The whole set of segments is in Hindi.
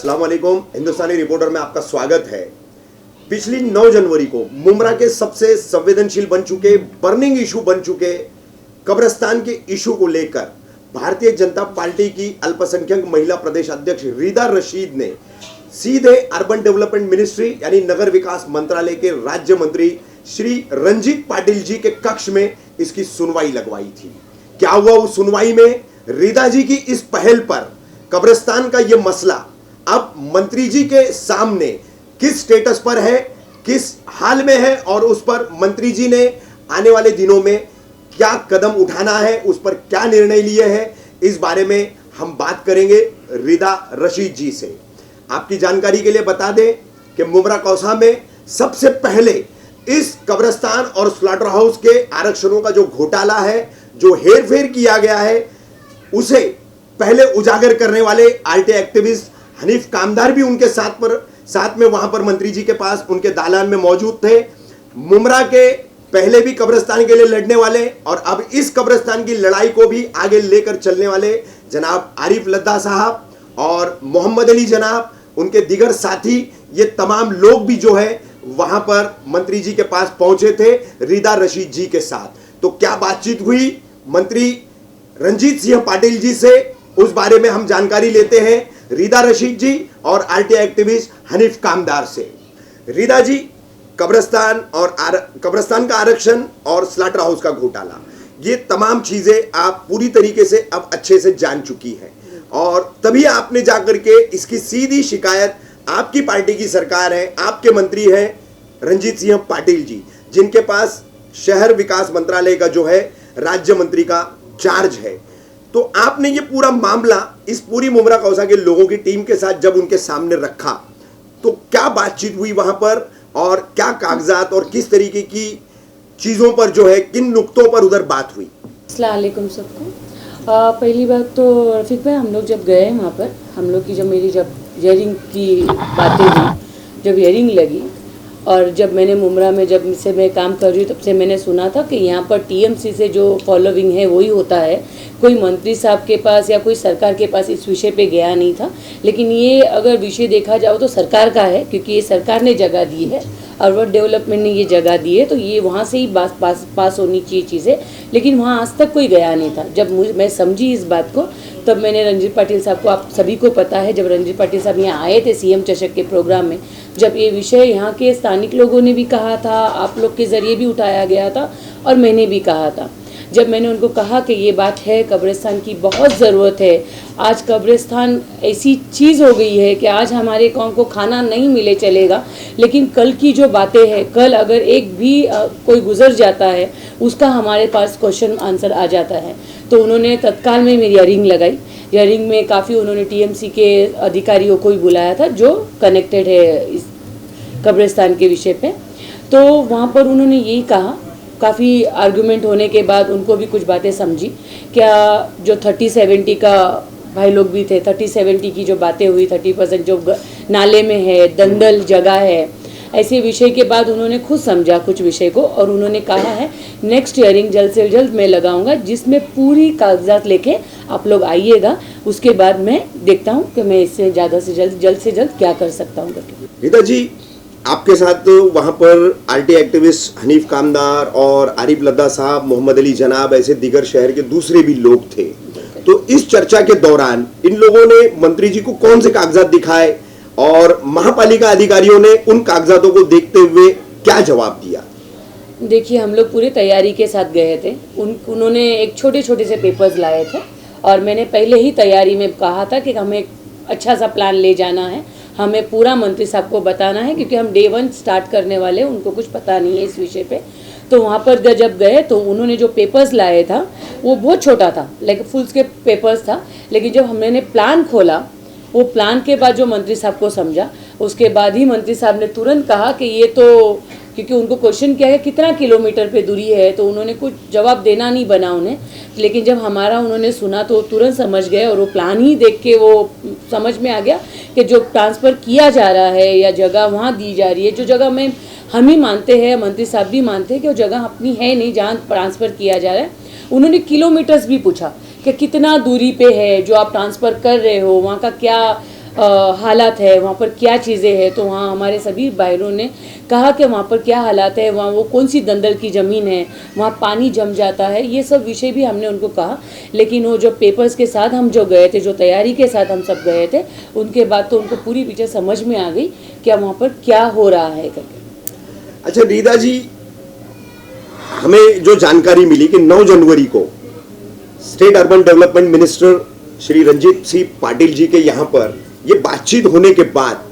अस्सलाम वालेकुम। हिंदुस्तानी रिपोर्टर में आपका स्वागत है। पिछली 9 जनवरी को मुमरा के सबसे संवेदनशील बन चुके, बर्निंग इशू बन चुके कब्रिस्तान के इशू को लेकर भारतीय जनता पार्टी की अल्पसंख्यक महिला प्रदेश अध्यक्ष रीदा रशीद ने सीधे अर्बन डेवलपमेंट मिनिस्ट्री यानी नगर विकास मंत्रालय के राज्य मंत्री श्री रंजीत पाटिल जी के कक्ष में इसकी सुनवाई लगवाई थी। क्या हुआ उस सुनवाई में? रीदा जी की इस पहल पर कब्रिस्तान का यह मसला अब मंत्री जी के सामने किस स्टेटस पर है, किस हाल में है और उस पर मंत्री जी ने आने वाले दिनों में क्या कदम उठाना है, उस पर क्या निर्णय लिए हैं, इस बारे में हम बात करेंगे रीदा रशीद जी से। आपकी जानकारी के लिए बता दें कि मुमरा कौसा में सबसे पहले इस कब्रिस्तान और स्लॉटर हाउस के आरक्षणों का जो घोटाला है, जो हेरफेर किया गया है, उसे पहले उजागर करने वाले आरटीआई एक्टिविस्ट हनीफ कामदार भी उनके साथ में वहां पर मंत्री जी के पास उनके दालान में मौजूद थे। मुमरा के पहले भी कब्रिस्तान के लिए लड़ने वाले और अब इस कब्रिस्तान की लड़ाई को भी आगे लेकर चलने वाले जनाब आरिफ लद्दा साहब और मोहम्मद अली जनाब, उनके दिगर साथी, ये तमाम लोग भी जो है वहां पर मंत्री जी के पास पहुंचे थे रीदा रशीद जी के साथ। तो क्या बातचीत हुई मंत्री रंजीत सिंह पाटिल जी से, उस बारे में हम जानकारी लेते हैं रीदा रशीद जी और आरटीआई एक्टिविस्ट हनीफ कामदार से। रीदा जी, कब्रिस्तान का आरक्षण और स्लॉटर हाउस का घोटाला, ये तमाम चीजें आप पूरी तरीके से अब अच्छे से जान चुकी हैं और तभी आपने जाकर के इसकी सीधी शिकायत, आपकी पार्टी की सरकार है, आपके मंत्री हैं रंजीत सिंह पाटिल जी, जिनके पास शहर विकास मंत्रालय का जो है राज्य मंत्री का चार्ज है। तो आपने ये पूरा मामला इस पूरी मुमरा कौसा के लोगों की टीम के साथ जब उनके सामने रखा तो क्या बातचीत हुई वहां पर और क्या कागजात और किस तरीके की चीजों पर जो है, किन नुक्तों पर उधर बात हुई? अस्सलाम वालेकुम सबको। पहली बात तो रफीक भाई, हम लोग जब गए वहाँ पर, हम लोग की जब हियरिंग की बातें हुई, जब हियरिंग लगी और जब मैंने मुमरा में जब से मैं काम कर रही हूँ तब से मैंने सुना था कि यहाँ पर टीएमसी से जो फॉलोइंग है वही होता है, कोई मंत्री साहब के पास या कोई सरकार के पास इस विषय पे गया नहीं था। लेकिन ये अगर विषय देखा जाओ तो सरकार का है, क्योंकि ये सरकार ने जगह दी है, अर्बन डेवलपमेंट ने ये जगह दी है, तो ये वहाँ से ही पास होनी चाहिए चीज़ें। लेकिन वहाँ आज तक कोई गया नहीं था। जब मैं समझी इस बात को तब मैंने रंजीत पाटिल साहब को, आप सभी को पता है, जब रंजीत पाटिल साहब यहाँ आए थे सीएम चषक के प्रोग्राम में, जब ये विषय यहाँ के स्थानिक लोगों ने भी कहा था, आप लोग के ज़रिए भी उठाया गया था और मैंने भी कहा था, जब मैंने उनको कहा कि ये बात है, कब्रिस्तान की बहुत ज़रूरत है। आज कब्रिस्तान ऐसी चीज़ हो गई है कि आज हमारे गाँव को खाना नहीं मिले चलेगा, लेकिन कल की जो बातें हैं, कल अगर एक भी कोई गुजर जाता है उसका हमारे पास क्वेश्चन आंसर आ जाता है। तो उन्होंने तत्काल में मेरी हियरिंग लगाई। हियरिंग में काफ़ी उन्होंने टीएमसी के अधिकारियों को ही बुलाया था जो कनेक्टेड है इस कब्रिस्तान के विषय पे। तो वहाँ पर उन्होंने यही कहा, काफ़ी आर्गुमेंट होने के बाद उनको भी कुछ बातें समझी। क्या जो 30-70 का भाई लोग भी थे, 30-70 की जो बातें हुई, 30% जो नाले में है, दंदल जगह है, ऐसे विषय के बाद उन्होंने खुद समझा कुछ विषय को और उन्होंने कहा है नेक्स्ट हियरिंग जल्द से जल्द मैं लगाऊंगा, जिसमें पूरी कागजात लेके आप लोग आइएगा। उसके बाद मैं देखता हूं कि मैं इससे ज़्यादा से जल्द से जल्द क्या कर सकता हूं। रीदा जी, आपके साथ तो वहां पर आरटीआई एक्टिविस्ट हनीफ कामदार और आरिफ लद्दा साहब, मोहम्मद अली जनाब, ऐसे दीगर शहर के दूसरे भी लोग थे। तो इस चर्चा के दौरान इन लोगों ने मंत्री जी को कौन से कागजात दिखाए और महापालिका अधिकारियों ने उन कागजातों को देखते हुए क्या जवाब दिया? देखिए, हम लोग पूरी तैयारी के साथ गए थे। उन्होंने एक छोटे से पेपर्स लाए थे और मैंने पहले ही तैयारी में कहा था कि हमें अच्छा सा प्लान ले जाना है, हमें पूरा मंत्री साहब को बताना है, क्योंकि हम डे 1 स्टार्ट करने वाले हैं, उनको कुछ पता नहीं है इस विषय पे। तो वहाँ पर जब गए तो उन्होंने जो पेपर्स लाए था वो बहुत छोटा था, लाइक फुल्स के पेपर्स था। लेकिन जब हमने प्लान खोला, वो प्लान के बाद जो मंत्री साहब को समझा, उसके बाद ही मंत्री साहब ने तुरंत कहा कि ये तो, क्योंकि उनको क्वेश्चन किया है कितना किलोमीटर पे दूरी है, तो उन्होंने कुछ जवाब देना नहीं बना उन्हें। लेकिन जब हमारा उन्होंने सुना तो तुरंत समझ गए और वो प्लान ही देख के वो समझ में आ गया कि जो ट्रांसफ़र किया जा रहा है या जगह वहाँ दी जा रही है, जो जगह में हम ही मानते हैं, मंत्री साहब भी मानते हैं कि वो जगह अपनी है नहीं जहाँ ट्रांसफ़र किया जा रहा है। उन्होंने किलोमीटर्स भी पूछा कि कितना दूरी पे है जो आप ट्रांसफ़र कर रहे हो, वहाँ का क्या हालात है, वहाँ पर क्या चीज़ें हैं। तो वहाँ हमारे सभी भाइयों ने कहा कि वहाँ पर क्या हालात है, वहाँ वो कौन सी दलदल की ज़मीन है, वहाँ पानी जम जाता है, ये सब विषय भी हमने उनको कहा। लेकिन वो जो पेपर्स के साथ हम जो गए थे, जो तैयारी के साथ हम सब गए थे, उनके बाद तो उनको पूरी पिक्चर समझ में आ गई कि वहाँ पर क्या हो रहा है करके। अच्छा रीता जी, हमें जो जानकारी मिली कि 9 जनवरी को state urban development minister Shri Ranjit Singh Patil ji के यहाँ पर ये बातचीत होने के बाद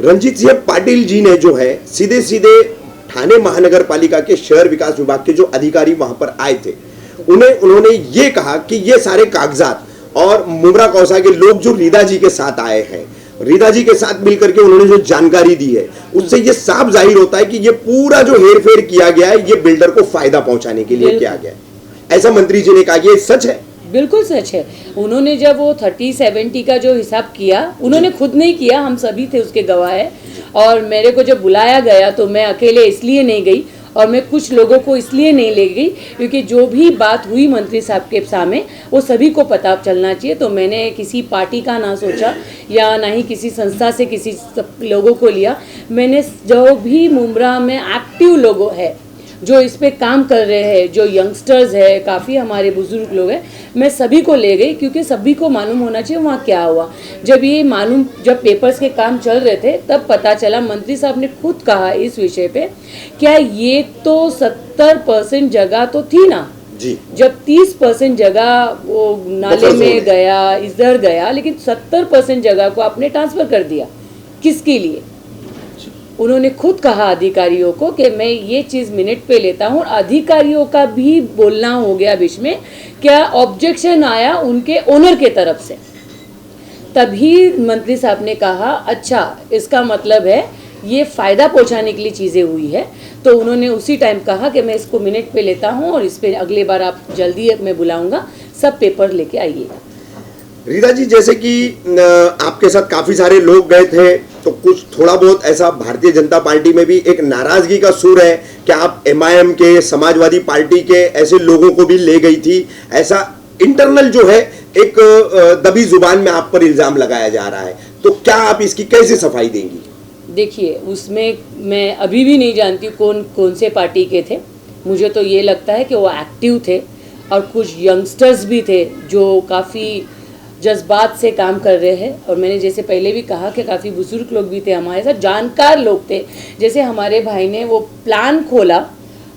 रंजीत सिंह पाटिल जी ने जो है सीधे सीधे ठाणे महानगर पालिका के शहर विकास विभाग के जो अधिकारी वहां पर आए थे, उन्होंने ये कहा कि ये सारे कागजात और मुमरा कौसा के लोग जो रीता जी के साथ आए हैं, रीता जी के साथ मिलकर के उन्होंने जो जानकारी दी है, उससे ये साफ जाहिर होता है कि ये पूरा जो हेरफेर किया गया है, ये बिल्डर को फायदा पहुंचाने के लिए किया गया है। ऐसा मंत्री जी ने कहा। ये सच है? बिल्कुल सच है। उन्होंने जब वो 30-70 का जो हिसाब किया, उन्होंने खुद नहीं किया, हम सभी थे उसके गवाह है। और मेरे को जब बुलाया गया तो मैं अकेले इसलिए नहीं गई और मैं कुछ लोगों को इसलिए नहीं ले गई क्योंकि जो भी बात हुई मंत्री साहब के सामने वो सभी को पता चलना चाहिए। तो मैंने किसी पार्टी का ना सोचा या ना ही किसी संस्था से किसी लोगों को लिया। मैंने जो भी मुमरा में एक्टिव लोगों है, जो इस पे काम कर रहे हैं, जो यंगस्टर्स है, काफ़ी हमारे बुजुर्ग लोग हैं, मैं सभी को ले गई क्योंकि सभी को मालूम होना चाहिए वहाँ क्या हुआ। जब पेपर्स के काम चल रहे थे तब पता चला, मंत्री साहब ने खुद कहा इस विषय पे, क्या ये तो 70% जगह तो थी ना जी, जब 30% जगह वो नाले में गया, इधर गया, लेकिन 70% जगह को आपने ट्रांसफर कर दिया, किसके लिए? उन्होंने खुद कहा अधिकारियों को कि मैं ये चीज़ मिनट पे लेता हूँ। अधिकारियों का भी बोलना हो गया बीच में, क्या ऑब्जेक्शन आया उनके ओनर के तरफ से। तभी मंत्री साहब ने कहा अच्छा, इसका मतलब है ये फ़ायदा पहुँचाने के लिए चीज़ें हुई है। तो उन्होंने उसी टाइम कहा कि मैं इसको मिनट पे लेता हूँ और इस पर अगले बार आप जल्दी मैं बुलाऊँगा, सब पेपर लेके आइएगा। रीता जी, जैसे कि आपके साथ काफी सारे लोग गए थे, तो कुछ थोड़ा बहुत ऐसा भारतीय जनता पार्टी में भी एक नाराजगी का सुर है कि आप एमआईएम के, समाजवादी पार्टी के ऐसे लोगों को भी ले गई थी। ऐसा इंटरनल जो है एक दबी जुबान में आप पर इल्जाम लगाया जा रहा है, तो क्या आप इसकी कैसे सफाई देंगी? देखिए, उसमें मैं अभी भी नहीं जानती कौन से पार्टी के थे। मुझे तो ये लगता है कि वो एक्टिव थे और कुछ यंगस्टर्स भी थे जो काफ़ी जज्बात से काम कर रहे हैं। और मैंने जैसे पहले भी कहा कि काफ़ी बुजुर्ग लोग भी थे हमारे साथ, जानकार लोग थे। जैसे हमारे भाई ने वो प्लान खोला,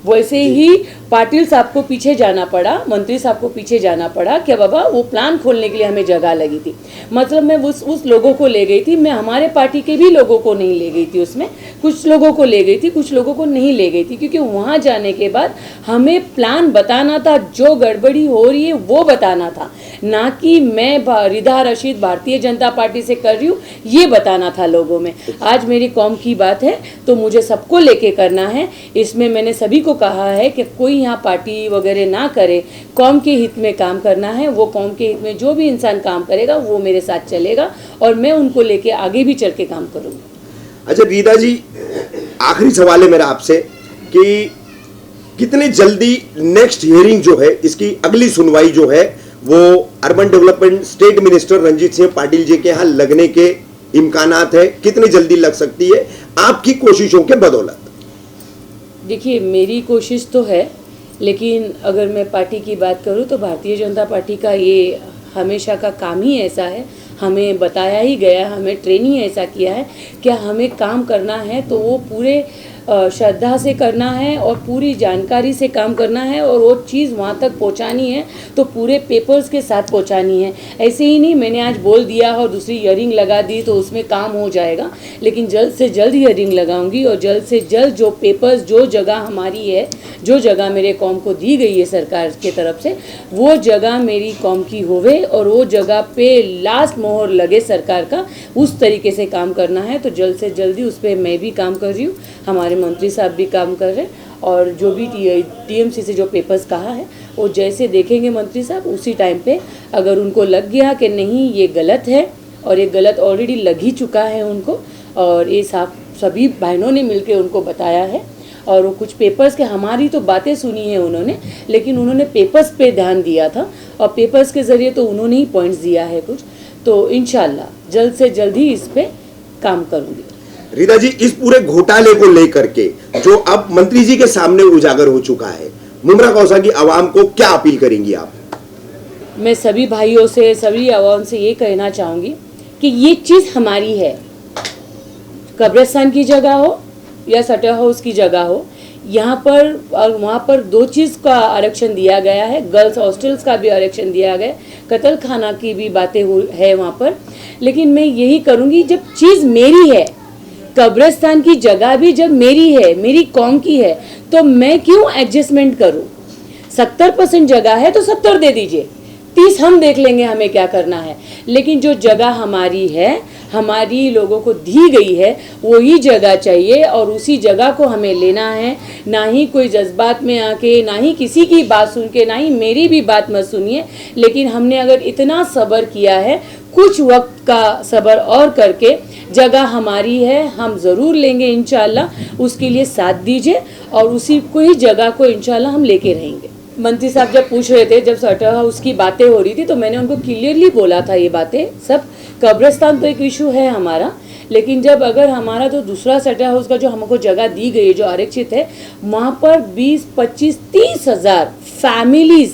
वैसे ही पाटिल साहब को पीछे जाना पड़ा, मंत्री साहब को पीछे जाना पड़ा कि बाबा वो प्लान खोलने के लिए हमें जगह लगी थी। मतलब मैं उस लोगों को ले गई थी, मैं हमारे पार्टी के भी लोगों को नहीं ले गई थी। उसमें कुछ लोगों को ले गई थी, कुछ लोगों को नहीं ले गई थी, क्योंकि वहाँ जाने के बाद हमें प्लान बताना था, जो गड़बड़ी हो रही है वो बताना था, ना कि मैं रिदा रशीद भारतीय जनता पार्टी से कर रही हूँ ये बताना था लोगों में। आज मेरी कौम की बात है तो मुझे सबको लेके करना है। इसमें मैंने सभी को कहा है कि कोई यहाँ पार्टी वगैरह ना करे, कौम के हित में काम करना है। वो कौम के हित में जो भी इंसान काम करेगा वो मेरे साथ चलेगा और मैं उनको लेके आगे भी चल के काम करूँगी। अच्छा रीता जी, आखिरी सवाल है मेरा आपसे कि कितने जल्दी नेक्स्ट हियरिंग जो है, इसकी अगली सुनवाई जो है वो urban development state minister Ranjit Singh Patil ji के यहाँ लगने के इम्कानात है? कितनी जल्दी लग सकती है आपकी कोशिशों के बदौलत? देखिए, मेरी कोशिश तो है, लेकिन अगर मैं पार्टी की बात करूं तो भारतीय जनता पार्टी का ये हमेशा का काम ही ऐसा है, हमें बताया ही गया, हमें ट्रेनिंग ऐसा किया है कि हमें काम करना है तो वो पूरे श्रद्धा से करना है और पूरी जानकारी से काम करना है और वो चीज़ वहाँ तक पहुँचानी है तो पूरे पेपर्स के साथ पहुँचानी है। ऐसे ही नहीं मैंने आज बोल दिया और दूसरी हियरिंग लगा दी तो उसमें काम हो जाएगा, लेकिन जल्द से जल्द हियरिंग लगाऊंगी और जल्द से जल्द जो पेपर्स, जो जगह हमारी है, जो जगह मेरे कौम को दी गई है सरकार के तरफ से, वो जगह मेरी कौम की होवे और वो जगह पे लास्ट मोहर लगे सरकार का, उस तरीके से काम करना है। तो जल्द से जल्दी उस पर मैं भी काम कर रही हूँ, हमारे मंत्री साहब भी काम कर रहे हैं और जो भी टीएमसी से जो पेपर्स कहा है वो जैसे देखेंगे मंत्री साहब उसी टाइम पे, अगर उनको लग गया कि नहीं ये गलत है और ये गलत ऑलरेडी लग ही चुका है उनको, और ये सभी बहनों ने मिलकर उनको बताया है और वो कुछ पेपर्स के, हमारी तो बातें सुनी है उन्होंने, लेकिन उन्होंने पेपर्स पे ध्यान दिया था और पेपर्स के ज़रिए तो उन्होंने ही पॉइंट्स दिया है कुछ। तो इंशाल्लाह जल्द से जल्द ही इस पे काम करूँगी। रीता जी, इस पूरे घोटाले को लेकर के जो अब मंत्री जी के सामने उजागर हो चुका है, मुमरा कौसा की आवाम को क्या अपील करेंगी आप? मैं सभी भाइयों से, सभी आवाम से ये कहना चाहूँगी कि ये चीज़ हमारी है, कब्रिस्तान की जगह हो या सटर हाउस की जगह हो, यहाँ पर और वहाँ पर दो चीज़ का आरक्षण दिया गया है, गर्ल्स हॉस्टल्स का भी आरक्षण दिया गया, कत्ल खाना की भी बातें है वहाँ पर। लेकिन मैं यही करूँगी, जब चीज़ मेरी है, कब्रिस्तान की जगह भी जब मेरी है, मेरी कौम की है, तो मैं क्यों एडजस्टमेंट करूँ? 70% जगह है तो 70 दे दीजिए, 30 हम देख लेंगे हमें क्या करना है। लेकिन जो जगह हमारी है, हमारी लोगों को दी गई है, वही जगह चाहिए और उसी जगह को हमें लेना है। ना ही कोई जज्बात में आके, ना ही किसी की बात सुन के, ना ही मेरी भी बात मत सुनिए। लेकिन हमने अगर इतना सब्र किया है, कुछ वक्त का सब्र और करके, जगह हमारी है, हम ज़रूर लेंगे इंशाल्लाह। उसके लिए साथ दीजिए और उसी को ही जगह को इंशाल्लाह हम लेके रहेंगे। मंत्री साहब जब पूछ रहे थे, जब सटर हाउस की बातें हो रही थी, तो मैंने उनको क्लियरली बोला था ये बातें सब। कब्रिस्तान तो एक इशू है हमारा, लेकिन जब अगर हमारा जो दूसरा सटर हाउस का जो हमको जगह दी गई है, जो आरक्षित है, वहाँ पर 20, 25, 30 हज़ार फैमिलीज़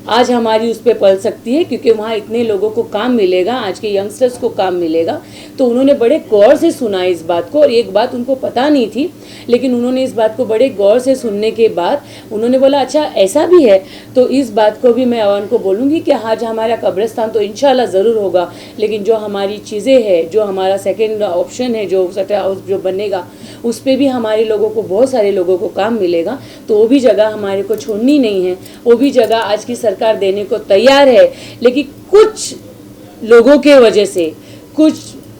आज हमारी उस पर पल सकती है, क्योंकि वहाँ इतने लोगों को काम मिलेगा, आज के यंगस्टर्स को काम मिलेगा। तो उन्होंने बड़े गौर से सुना इस बात को, और एक बात उनको पता नहीं थी, लेकिन उन्होंने इस बात को बड़े गौर से सुनने के बाद उन्होंने बोला अच्छा ऐसा भी है। तो इस बात को भी मैं आवाम को बोलूँगी कि आज हमारा कब्रिस्तान तो इंशाल्लाह ज़रूर होगा, लेकिन जो हमारी चीज़ें हैं, जो हमारा सेकेंड ऑप्शन है, जो सटर हाउस जो बनेगा, उस पर भी हमारे लोगों को, बहुत सारे लोगों को काम मिलेगा। तो वो भी जगह हमारे को छोड़नी नहीं है, वो भी जगह आज की सरकार देने को तैयार है। लेकिन कुछ लोगों के वजह से, कुछ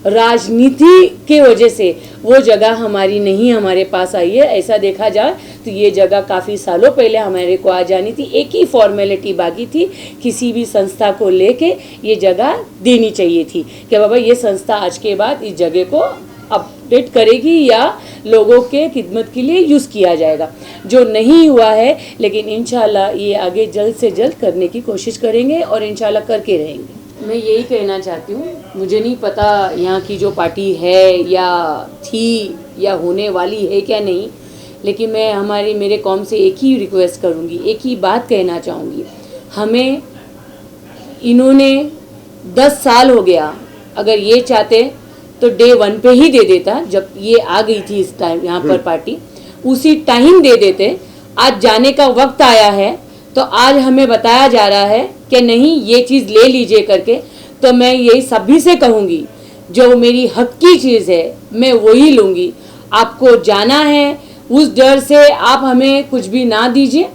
राजनीति के वजह से वो जगह हमारी नहीं हमारे पास आई है। ऐसा देखा जाए तो ये जगह काफ़ी सालों पहले हमारे को आ जानी थी। एक ही फॉर्मेलिटी बाकी थी, किसी भी संस्था को लेके ये जगह देनी चाहिए थी कि बाबा ये संस्था आज के बाद इस जगह को अपडेट करेगी या लोगों के खिदमत के लिए यूज़ किया जाएगा, जो नहीं हुआ है। लेकिन इंशाल्लाह ये आगे जल्द से जल्द करने की कोशिश करेंगे और इंशाल्लाह करके रहेंगे। मैं यही कहना चाहती हूँ, मुझे नहीं पता यहाँ की जो पार्टी है या थी या होने वाली है क्या नहीं, लेकिन मैं मेरे कौम से एक ही रिक्वेस्ट करूँगी, एक ही बात कहना चाहूँगी। हमें इन्होंने 10 साल हो गया, अगर ये चाहते तो डे 1 पे ही दे देता, जब ये आ गई थी इस टाइम यहाँ पर पार्टी, उसी टाइम दे देते। आज जाने का वक्त आया है, तो आज हमें बताया जा रहा है कि नहीं ये चीज़ ले लीजिए करके। तो मैं यही सभी से कहूँगी, जो मेरी हक की चीज़ है मैं वही लूँगी। आपको जाना है, उस डर से आप हमें कुछ भी ना दीजिए।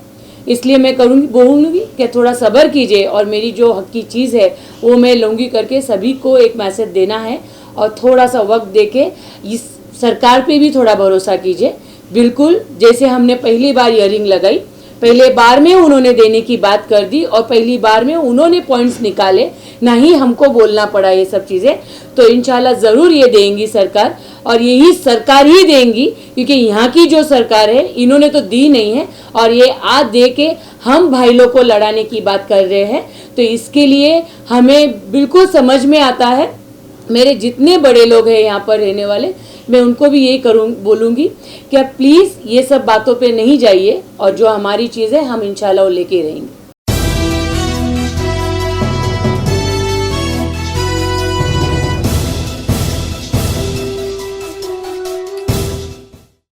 इसलिए मैं बोलूँगी कि थोड़ा सब्र कीजिए और मेरी जो हक की चीज़ है वो मैं लूँगी करके सभी को एक मैसेज देना है। और थोड़ा सा वक्त देके इस सरकार पे भी थोड़ा भरोसा कीजिए। बिल्कुल जैसे हमने पहली बार ईयरिंग लगाई, पहले बार में उन्होंने देने की बात कर दी और पहली बार में उन्होंने पॉइंट्स निकाले, ना ही हमको बोलना पड़ा ये सब चीज़ें। तो इंशाल्लाह ज़रूर ये देंगी सरकार, और यही सरकार ही देंगी, क्योंकि यहाँ की जो सरकार है इन्होंने तो दी नहीं है, और ये आज दे के हम भाई लोग को लड़ाने की बात कर रहे हैं। तो इसके लिए हमें बिल्कुल समझ में आता है। मेरे जितने बड़े लोग हैं यहाँ पर रहने वाले, मैं उनको भी यही बोलूँगी कि आप प्लीज़ ये सब बातों पे नहीं जाइए, और जो हमारी चीज़ है हम इंशाल्लाह वो लेके रहेंगे।